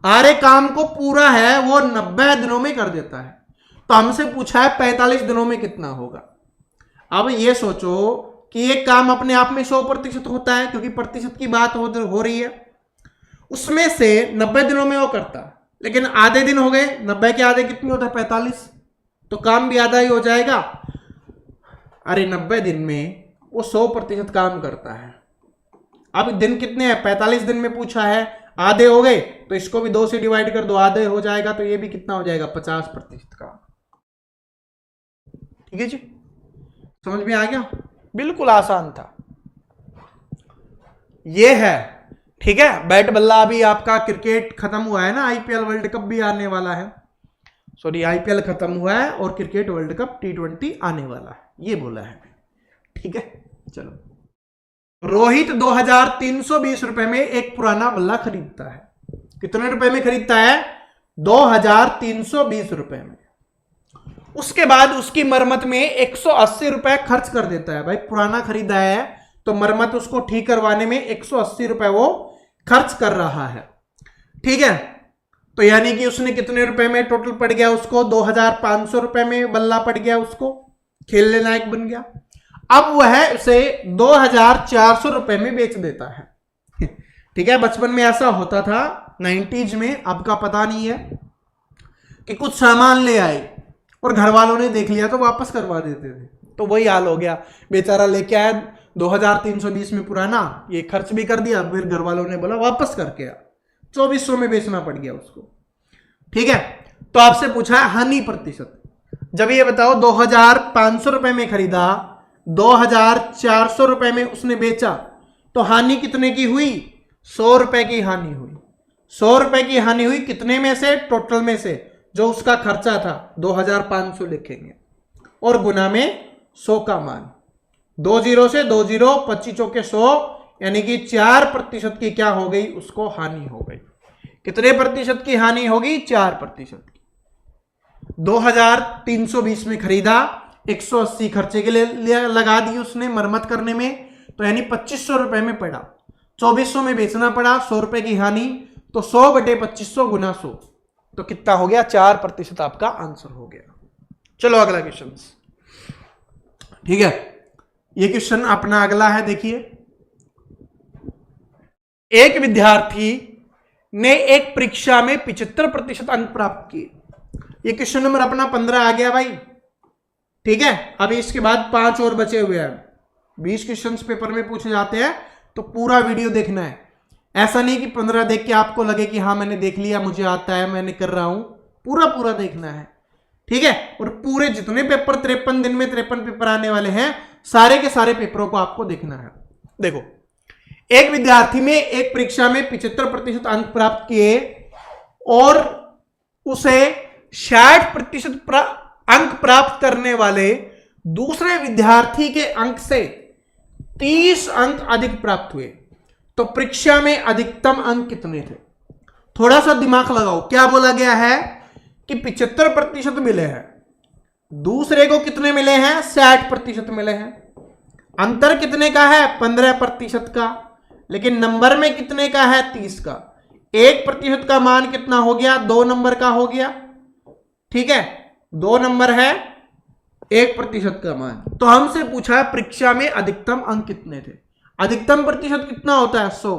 आर एक काम को पूरा है वो 90 दिनों में कर देता है, तो हमसे पूछा है 45 दिनों में कितना होगा। अब ये सोचो कि एक काम अपने आप में 100% होता है, क्योंकि प्रतिशत की बात हो रही है। उसमें से 90 दिनों में वो करता, लेकिन आधे दिन हो गए, 90 के आधे कितने होता है 45, तो काम भी आधा ही हो जाएगा। अरे 90 दिन में वो 100% काम करता है। अब दिन कितने हैं, 45 दिन में पूछा है, आधे हो गए तो इसको भी 2 से डिवाइड कर दो, आधे हो जाएगा, तो ये भी कितना हो जाएगा 50% का। ठीक है जी, समझ में आ गया, बिल्कुल आसान था ये है। ठीक है, बैट बल्ला अभी आपका क्रिकेट खत्म हुआ है ना, आईपीएल वर्ल्ड कप भी आने वाला है, सॉरी आईपीएल खत्म हुआ है और क्रिकेट वर्ल्ड कप T20 आने वाला है, ये बोला है। ठीक है, चलो। रोहित 2320 रुपए में एक पुराना बल्ला खरीदता है। कितने रुपए में खरीदता है, 2320 रुपए में। उसके बाद उसकी मरम्मत में 180 रुपए खर्च कर देता है। भाई पुराना खरीदा है तो मरम्मत उसको ठीक करवाने में 180 रुपए वो खर्च कर रहा है। ठीक है, तो यानी कि उसने कितने रुपए में टोटल पड़ गया उसको, 2500 रुपए में बल्ला पड़ गया उसको, खेलने लायक बन गया। अब वह उसे 2400 रुपए में बेच देता है। ठीक है, बचपन में ऐसा होता था 90s में, अब का पता नहीं है, कि कुछ सामान ले आए और घर वालों ने देख लिया तो वापस करवा देते थे, तो वही हाल हो गया। बेचारा लेके आया 2320 में पुराना, ये खर्च भी कर दिया, फिर घर वालों ने बोला वापस करके आ, 2400 में बेचना पड़ गया उसको। ठीक है, तो आपसे पूछा है हानि प्रतिशत। जब ये बताओ 2500 रुपए में खरीदा, 2400 रुपए में उसने बेचा, तो हानि कितने की हुई, 100 रुपए की हानि हुई। 100 रुपए की हानि हुई कितने में से, टोटल में से, जो उसका खर्चा था 2500 लिखेंगे और गुना में 100 का मान, 2 जीरो से 2 जीरो, 25 चौके 100, यानी कि 4% की क्या हो गई उसको हानि हो गई। कितने प्रतिशत की हानि होगी, 4% की। 2320 में खरीदा, 180 खर्चे के लिए लगा दी उसने मरम्मत करने में, तो यानी 2500 रुपए में पड़ा, 2400 में बेचना पड़ा, 100 रुपए की हानि, तो 100 बटे 2500 गुना 100, तो कितना हो गया, 4% आपका आंसर हो गया। चलो अगला क्वेश्चन। ठीक है, ये क्वेश्चन अपना अगला है, देखिए। एक विद्यार्थी ने एक परीक्षा में 75% अंक प्राप्त किए। ये क्वेश्चन नंबर अपना 15 आ गया भाई। ठीक है, अभी इसके बाद 5 और बचे हुए हैं। 20 क्वेश्चन पेपर में पूछे जाते हैं, तो पूरा वीडियो देखना है। ऐसा नहीं कि 15 देख के आपको लगे कि हाँ मैंने देख लिया, मुझे आता है, मैंने कर रहा हूं, पूरा देखना है। ठीक है, और पूरे जितने पेपर 53 दिन में 53 पेपर आने वाले हैं, सारे के सारे पेपरों को आपको देखना है। देखो, एक विद्यार्थी में एक परीक्षा में 75% अंक प्राप्त किए और उसे 60% अंक प्राप्त करने वाले दूसरे विद्यार्थी के अंक से 30 अंक अधिक प्राप्त हुए, तो परीक्षा में अधिकतम अंक कितने थे? थोड़ा सा दिमाग लगाओ। क्या बोला गया है कि 75% मिले हैं, दूसरे को कितने मिले हैं, 60% मिले हैं। अंतर कितने का है, 15% का, लेकिन नंबर में कितने का है, 30 का। 1% का मान कितना हो गया, 2 नंबर का हो गया। ठीक है, 2 नंबर है, 1% का मान। तो हमसे पूछा है परीक्षा में अधिकतम अंक कितने थे। अधिकतम प्रतिशत कितना होता है, 100।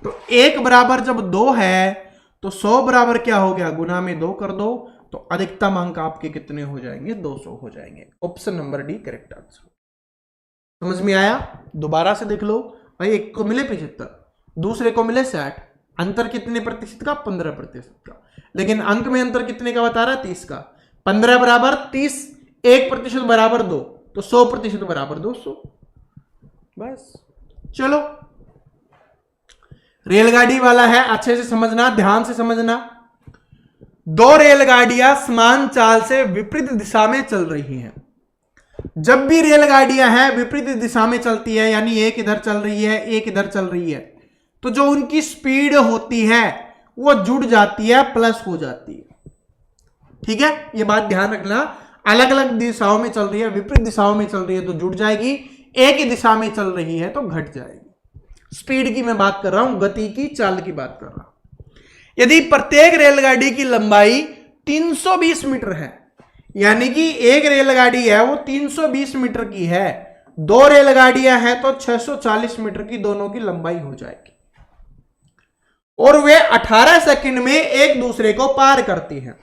तो 1 बराबर जब 2 है, तो 100 बराबर क्या हो गया, गुना में 2 कर दो, तो अधिकतम अंक आपके कितने हो जाएंगे, 200 हो जाएंगे। Option number D correct answer. समझ में आया? दोबारा से देख लो भाई, एक को मिले 75, दूसरे को मिले 60, अंतर कितने प्रतिशत का, 15% का, लेकिन अंक में अंतर कितने का बता रहा है, 30 का। 15 बराबर 30, 1% बराबर 2, तो 100% बराबर 200। बस, चलो रेलगाड़ी वाला है, अच्छे से समझना, ध्यान से समझना। 2 रेलगाड़ियां समान चाल से विपरीत दिशा में चल रही हैं। जब भी रेलगाड़ियां हैं विपरीत दिशा में चलती है, यानी एक इधर चल रही है, एक इधर चल रही है, तो जो उनकी स्पीड होती है वो जुड़ जाती है, प्लस हो जाती है। ठीक है, ये बात ध्यान रखना। अलग अलग दिशाओं में चल रही है, विपरीत दिशाओं में चल रही है तो जुड़ जाएगी, एक ही दिशा में चल रही है तो घट जाएगी। स्पीड की मैं बात कर रहा हूं, गति की, चाल की बात कर रहा हूं। यदि प्रत्येक रेलगाड़ी की लंबाई 320 मीटर है, यानी कि एक रेलगाड़ी है वो 320 मीटर की है, 2 रेलगाड़ियां हैं तो 640 मीटर की दोनों की लंबाई हो जाएगी। और वे 18 सेकंड में एक दूसरे को पार करती हैं।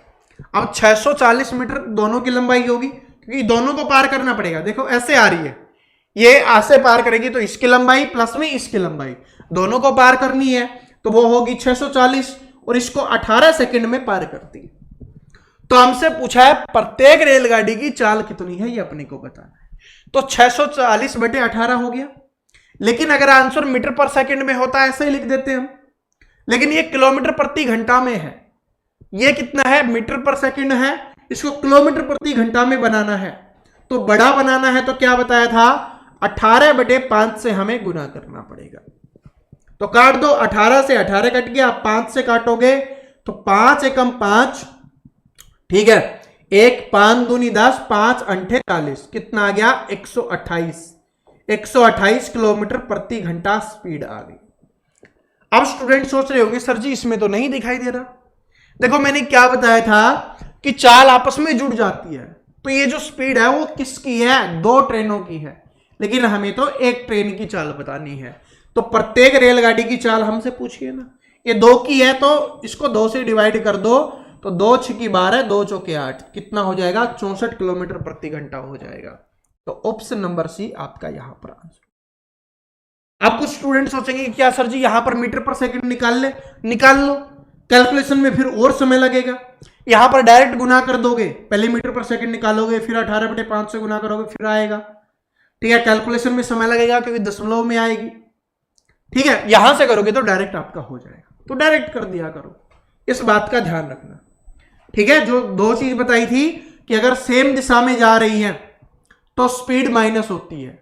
अब 640 मीटर दोनों की लंबाई होगी, क्योंकि दोनों को पार करना पड़ेगा। देखो ऐसे आ रही है, ये ऐसे पार करेगी तो इसकी लंबाई प्लस में इसकी लंबाई दोनों को पार करनी है, तो वो होगी 640 और इसको 18 सेकंड में पार करती है। तो हमसे पूछा है प्रत्येक रेलगाड़ी की चाल कितनी है, ये अपने को बताना है। तो 640/18 हो गया, लेकिन अगर आंसर मीटर पर सेकंड में होता है ऐसे ही लिख देते हम, लेकिन ये किलोमीटर प्रति घंटा में है। ये कितना है, मीटर पर सेकंड है, इसको किलोमीटर प्रति घंटा में बनाना है। तो बड़ा बनाना है तो क्या बताया था, 18/5 से हमें गुना करना पड़ेगा। तो काट दो, 18 से 18 कट गया, 5 से काटोगे तो 5 एकम 5, ठीक है, 1 5 दूनी 10, 5 अंठे 40, कितना आ गया 128 किलोमीटर प्रति घंटा स्पीड आ गई। अब स्टूडेंट सोच रहे होंगे सर जी इसमें तो नहीं दिखाई दे रहा। देखो मैंने क्या बताया था कि चाल आपस में जुड़ जाती है, तो ये जो स्पीड है वो किसकी है, 2 ट्रेनों की है, लेकिन हमें तो एक ट्रेन की चाल बतानी है। तो प्रत्येक रेलगाड़ी की चाल हमसे पूछिए ना, ये 2 की है तो इसको 2 से डिवाइड कर दो, तो 2 6 12, 2 चौके 8, कितना हो जाएगा 64 किलोमीटर प्रति घंटा हो जाएगा। तो ऑप्शन नंबर सी आपका यहां पर आंसर। अब कुछ स्टूडेंट सोचेंगे क्या सर जी यहां पर मीटर पर सेकंड निकाल लो, कैलकुलेशन में फिर और समय लगेगा। यहां पर डायरेक्ट गुना कर दोगे, पहले मीटर पर सेकंड निकालोगे, फिर 18/5 से गुना करोगे, फिर आएगा, ठीक है। कैलकुलेशन में समय लगेगा क्योंकि दशमलव में आएगी, ठीक है। यहां से करोगे तो डायरेक्ट आपका हो जाएगा, तो डायरेक्ट कर दिया करो, इस बात का ध्यान रखना, ठीक है। जो 2 चीज बताई थी कि अगर सेम दिशा में जा रही है तो स्पीड माइनस होती है,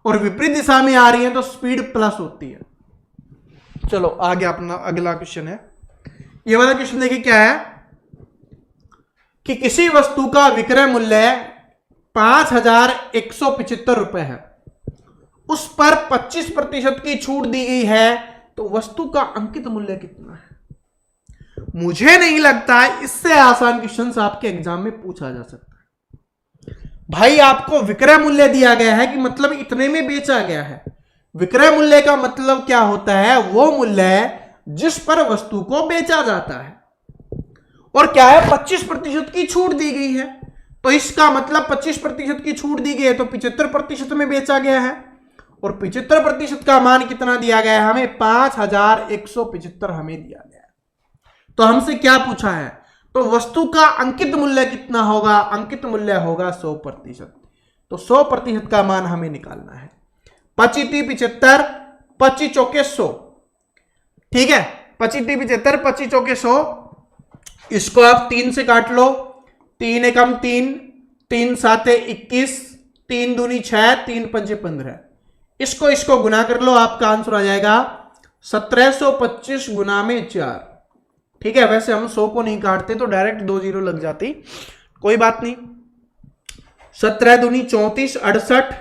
और विपरीत दिशा में आ रही है तो स्पीड प्लस होती है। चलो आगे अपना अगला क्वेश्चन है, ये वाला क्वेश्चन देखिए क्या है कि किसी वस्तु का विक्रय मूल्य 5175 रुपए है, उस पर 25% की छूट दी गई है, तो वस्तु का अंकित मूल्य कितना है। मुझे नहीं लगता है इससे आसान क्वेश्चन आपके एग्जाम में पूछा जा सकता है। भाई आपको विक्रय मूल्य दिया गया है कि मतलब इतने में बेचा गया है। विक्रय मूल्य का मतलब क्या होता है, वो मूल्य जिस पर वस्तु को बेचा जाता है, और क्या है 25% की छूट दी गई है, तो इसका मतलब 25% की छूट दी गई है तो 75% में बेचा गया है, और 75% का मान कितना दिया गया है हमें, 5175 हमें दिया गया है। तो हमसे क्या पूछा है, तो वस्तु का अंकित मूल्य कितना होगा, अंकित मूल्य होगा 100%, तो 100% का मान हमें निकालना है। 25 75, 25 चौके 100, ठीक है, 25 75, 25 चौके 100, इसको आप 3 से काट लो, 3 एकम 3, 3 7 21, 3 दूनी 6, 3 पंजे 15, इसको गुना कर लो, आपका आंसर आ जाएगा 1725 गुना में 4, ठीक है। वैसे हम 100 को नहीं काटते तो डायरेक्ट 2 0 लग जाती, कोई बात नहीं। 17 दूनी 34, 68,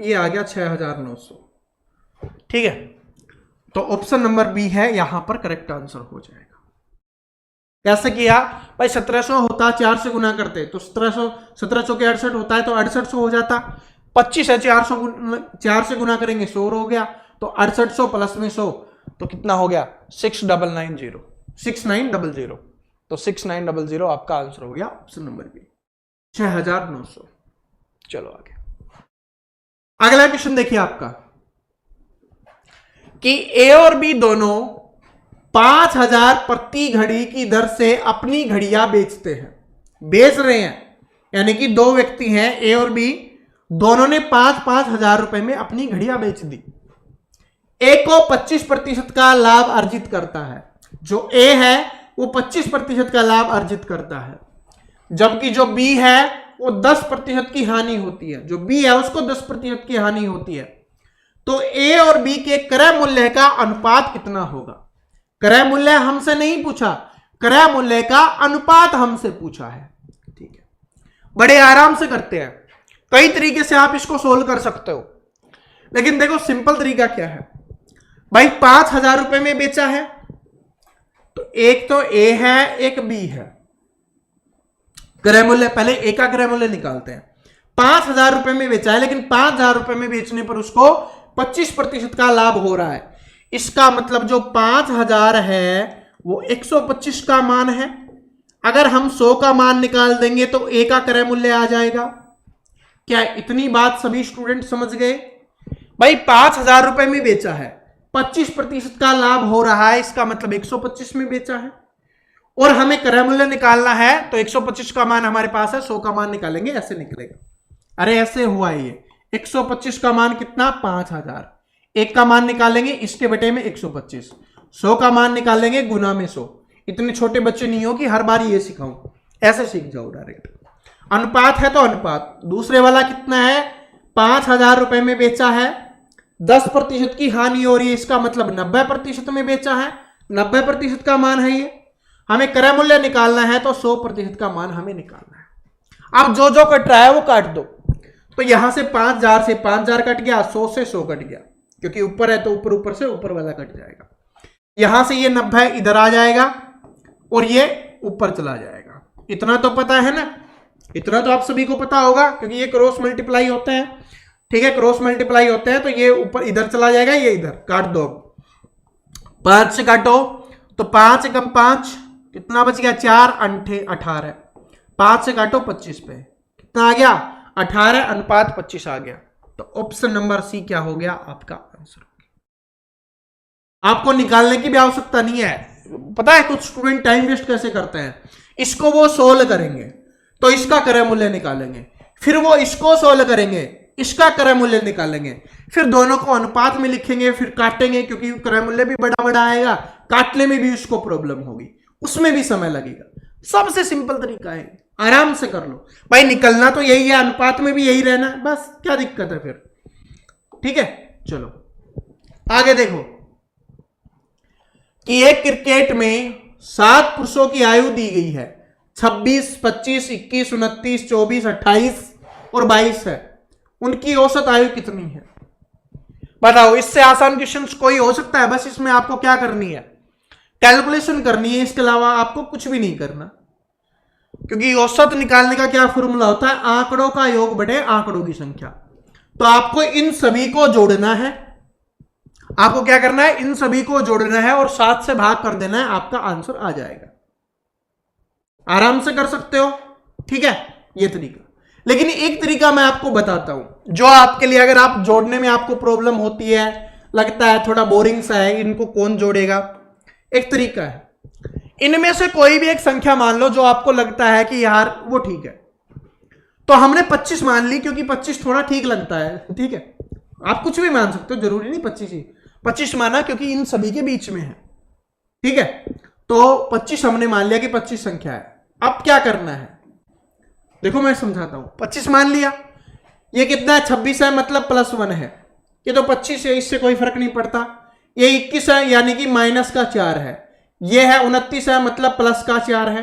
ये आ गया 6900, ठीक है। तो ऑप्शन नंबर बी है यहां पर करेक्ट आंसर हो जाएगा। कैसे किया भाई, 1700 होता 4 से गुना करते तो 1700 के 68 होता है तो 6800 हो जाता, 25 है 4 से गुना करेंगे 100 हो गया, तो 6800 प्लस में 100 तो कितना हो गया 6900, तो 6900 आपका आंसर हो गया ऑप्शन नंबर बी 6900। चलो आगे, अगला क्वेश्चन देखिए आपका कि ए और बी दोनों 5000 प्रति घड़ी की दर से अपनी घड़ियां बेच रहे हैं, यानी कि 2 व्यक्ति हैं ए और बी, दोनों ने 5-5 हजार रुपए में अपनी घड़ियां बेच दी। ए को 25% का लाभ अर्जित करता है, जो ए है वो 25% का लाभ अर्जित करता है, जबकि जो बी है वो 10% की हानि होती है, जो बी है उसको 10% की हानि होती है। तो ए और बी के क्रय मूल्य का अनुपात कितना होगा। क्रय मूल्य हमसे नहीं पूछा, क्रय मूल्य का अनुपात हमसे पूछा है, ठीक है। बड़े आराम से करते हैं, कई तरीके से आप इसको सोल्व कर सकते हो, लेकिन देखो सिंपल तरीका क्या है भाई, 5000 रुपए में बेचा है तो एक तो ए है एक बी है, क्रय मूल्य पहले ए का क्रय मूल्य निकालते हैं। 5000 रुपए में बेचा है, लेकिन 5000 रुपए में बेचने पर उसको 25% का लाभ हो रहा है। इसका मतलब जो 5000 है वो 125 का मान है। अगर हम 100 का मान निकाल देंगे तो ए का क्रय मूल्य आ जाएगा। क्या इतनी बात सभी स्टूडेंट समझ गए? भाई 5000 रुपए में बेचा है, 25% का लाभ हो रहा है, इसका मतलब 125 में बेचा है। और हमें क्रय मूल्य निकालना है तो 125 का मान हमारे पास है, 100 का मान निकालेंगे, ऐसे निकलेगा। अरे ऐसे हुआ ये 125 का मान कितना 5000, 1 का मान निकालेंगे इसके बटे में 125, 100 का मान निकालेंगे गुना में 100। इतने छोटे बच्चे नहीं हो कि हर बार ये सिखाऊं, ऐसे सीख जाओ डायरेक्ट। अनुपात है तो अनुपात, दूसरे वाला कितना है 5000 रुपए में बेचा है, 10% की हानि हो रही है, इसका मतलब 90% में बेचा है, 90% का मान है ये। हमें क्रय मूल्य निकालना है तो 100% का मान हमें निकालना है। अब जो जो कट रहा है वो काट दो। तो यहां से 5000 से 5000 कट गया, 100 से 100 कट गया, क्योंकि ऊपर है तो ऊपर ऊपर से ऊपर वाला कट जाएगा। यहां से ये 90 इधर आ जाएगा और ये ऊपर चला जाएगा। इतना तो पता है ना, इतना तो आप सभी को पता होगा, क्योंकि ये क्रॉस मल्टीप्लाई होते हैं। ठीक है, क्रॉस मल्टीप्लाई होते हैं तो ये ऊपर इधर चला जाएगा, ये इधर। काट दो, 5 से काटो तो 5 कम 5 कितना बच गया, 4 अंठे 18, 5 से काटो 25 पे कितना आ गया 18, अनुपात 25 आ गया। तो ऑप्शन नंबर सी क्या हो गया आपका आंसर। आपको निकालने की भी आवश्यकता नहीं है। पता है कुछ स्टूडेंट टाइम वेस्ट कैसे करते हैं, इसको वो सोल्व करेंगे तो इसका क्रय मूल्य निकालेंगे, फिर वो इसको सोल्व करेंगे, इसका क्रय मूल्य निकालेंगे, फिर दोनों को अनुपात में लिखेंगे, फिर काटेंगे, क्योंकि क्रय मूल्य भी बड़ा बड़ा आएगा, काटने में भी उसको प्रॉब्लम होगी, उसमें भी समय लगेगा। सबसे सिंपल तरीका है, आराम से कर लो भाई। निकलना तो यही है, अनुपात में भी यही रहना है, बस क्या दिक्कत है फिर। ठीक है, चलो आगे देखो कि एक क्रिकेट में 7 पुरुषों की आयु दी गई है, 26, 25, 21, 29, 24, 28 और 22 है। उनकी औसत आयु कितनी है बताओ। इससे आसान क्वेश्चन कोई हो सकता है? बस इसमें आपको क्या करनी है, कैलकुलेशन करनी है, इसके अलावा आपको कुछ भी नहीं करना। क्योंकि औसत निकालने का क्या फॉर्मूला होता है, आंकड़ों का योग बटे आंकड़ों की संख्या। तो आपको इन सभी को जोड़ना है, आपको क्या करना है, इन सभी को जोड़ना है और 7 से भाग कर देना है, आपका आंसर आ जाएगा। आराम से कर सकते हो। ठीक है, ये तरीका। लेकिन एक तरीका मैं आपको बताता हूं जो आपके लिए, अगर आप जोड़ने में आपको प्रॉब्लम होती है, लगता है थोड़ा बोरिंग सा है, इनको कौन जोड़ेगा, एक तरीका है, इनमें से कोई भी एक संख्या मान लो जो आपको लगता है कि यार वो ठीक है। तो हमने 25 मान ली, क्योंकि 25 थोड़ा ठीक लगता है। ठीक है, आप कुछ भी मान सकते हो, जरूरी नहीं 25 ही। 25 माना क्योंकि इन सभी के बीच में है। ठीक है, तो 25 हमने मान लिया कि 25 संख्या है। अब क्या करना है देखो मैं समझाता हूं। 25 मान लिया, ये कितना है 26 है, मतलब +1 है। ये तो 25 है, इससे कोई फर्क नहीं पड़ता। ये 21 है, यानी कि -4 है। ये है 29 है, मतलब +4 है।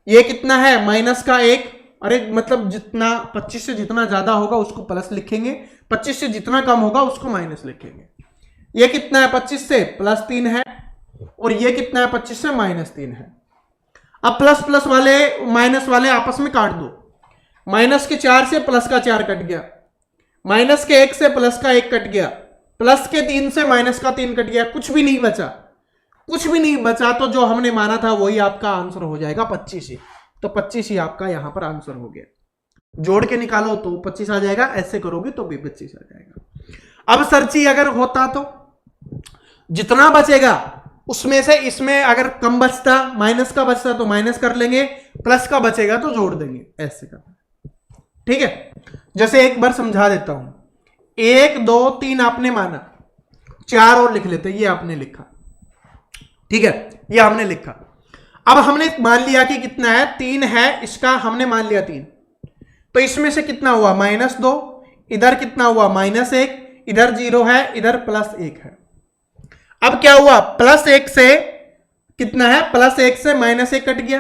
ये कितना है -1, अरे मतलब जितना 25 से जितना ज्यादा होगा उसको प्लस लिखेंगे, 25 से जितना कम होगा उसको माइनस लिखेंगे। ये कितना है 25 से +3 है, और ये कितना है 25 से -3 है। अब प्लस प्लस वाले माइनस वाले आपस में काट दो। -4 से +4 कट गया, -1 से +1 कट गया, +3 से -3 कट गया, कुछ भी नहीं बचा, कुछ भी नहीं बचा। तो जो हमने माना था वही आपका आंसर हो जाएगा 25 ही। तो 25 ही आपका यहां पर आंसर हो गया। जोड़ के निकालो तो 25 आ जाएगा, ऐसे करोगे तो भी 25 आ जाएगा। अब सर्ची अगर होता तो जितना बचेगा उसमें से इसमें अगर कम बचता, माइनस का बचता तो माइनस कर लेंगे, प्लस का बचेगा तो जोड़ देंगे, ऐसे करना। ठीक है, जैसे एक बार समझा देता हूं। 1 2 3 आपने माना, 4 और लिख लेते, ये आपने लिखा। ठीक है, ये हमने लिखा। अब हमने मान लिया कि कितना है 3 है, इसका हमने मान लिया 3, तो इसमें से कितना हुआ -2, इधर कितना हुआ -1, इधर 0 है, इधर +1 है। अब क्या हुआ, +1 से कितना है, +1 से -1 कट गया।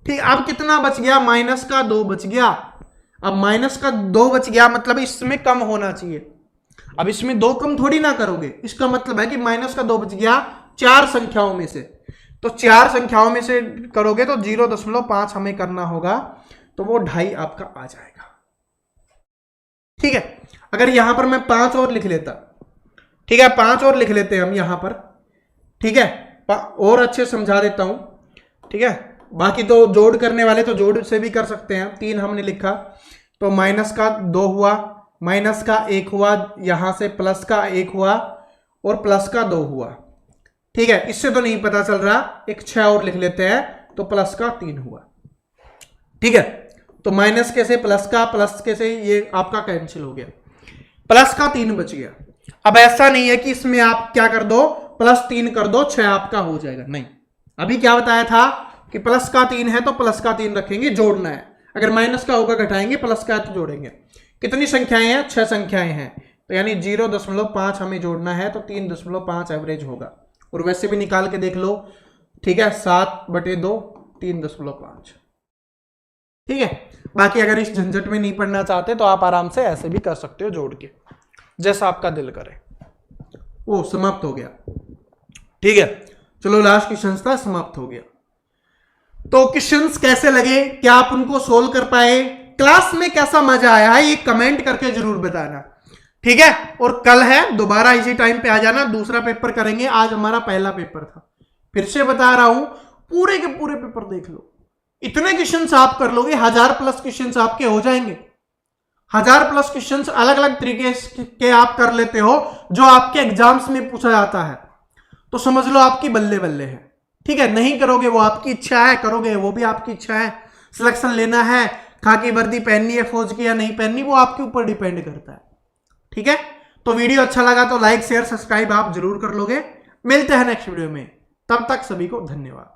ठीक, अब कितना बच गया, -2 बच गया। अब -2 बच गया मतलब इसमें कम होना चाहिए। अब इसमें 2 कम थोड़ी ना करोगे, इसका मतलब है कि -2 बच गया 4 संख्याओं में से। तो 4 संख्याओं में से करोगे तो 0.5 हमें करना होगा, तो वो 2.5 आपका आ जाएगा। ठीक है, अगर यहां पर मैं 5 और लिख लेता, ठीक है, 5 और लिख लेते हैं हम यहां पर, ठीक है, और अच्छे समझा देता हूं, ठीक है। बाकी तो जोड़ करने वाले तो जोड़ से भी कर सकते हैं। 3 हमने लिखा तो माइनस का 2 हुआ, माइनस का 1 हुआ, यहां से प्लस का 1 हुआ और प्लस का 2 हुआ, ठीक है। इससे तो नहीं पता चल रहा, एक 6 और लिख लेते हैं तो प्लस का 3 हुआ, ठीक है। तो माइनस के से प्लस का, प्लस के से ये आपका कैंसिल हो गया, प्लस का 3 बच गया। अब ऐसा नहीं है कि इसमें आप क्या कर दो, +3 कर दो 6 आपका हो जाएगा, नहीं। अभी क्या बताया था कि प्लस का 3 है तो प्लस का 3 रखेंगे, जोड़ना है। अगर माइनस का होगा घटाएंगे, प्लस का है तो जोड़ेंगे। कितनी संख्याएं हैं, 6 संख्याएं हैं, तो यानी 0.5 हमें जोड़ना है तो 3.5 एवरेज होगा। और वैसे भी निकाल के देख लो, ठीक है, 7/2 3.5, ठीक है। बाकी अगर इस झंझट में नहीं पढ़ना चाहते तो आप आराम से ऐसे भी कर सकते हो जोड़ के, जैसा आपका दिल करे। वो समाप्त हो गया, ठीक है। चलो लास्ट क्वेश्चन था, समाप्त हो गया। तो क्वेश्चंस कैसे लगे, क्या आप उनको सोल्व कर पाए, क्लास में कैसा मजा आया है, ये कमेंट करके जरूर बताना, ठीक है। और कल है, दोबारा इसी टाइम पे आ जाना, दूसरा पेपर करेंगे। आज हमारा पहला पेपर था, फिर से बता रहा हूं, पूरे के पूरे पेपर देख लो। इतने क्वेश्चंस आप कर लोगे, 1000+ क्वेश्चंस आपके हो जाएंगे। 1000+ क्वेश्चंस अलग अलग तरीके के आप कर लेते हो, जो आपके एग्जाम्स में पूछा जाता है, तो समझ लो आपकी बल्ले बल्ले है, ठीक है। नहीं करोगे वो आपकी इच्छा है, करोगे वो भी आपकी इच्छा है। सिलेक्शन लेना है, खाकी वर्दी पहननी है फौज की या नहीं पहननी, वो आपके ऊपर डिपेंड करता है, ठीक है। तो वीडियो अच्छा लगा तो लाइक शेयर सब्सक्राइब आप जरूर कर लोगे। मिलते हैं नेक्स्ट वीडियो में, तब तक सभी को धन्यवाद।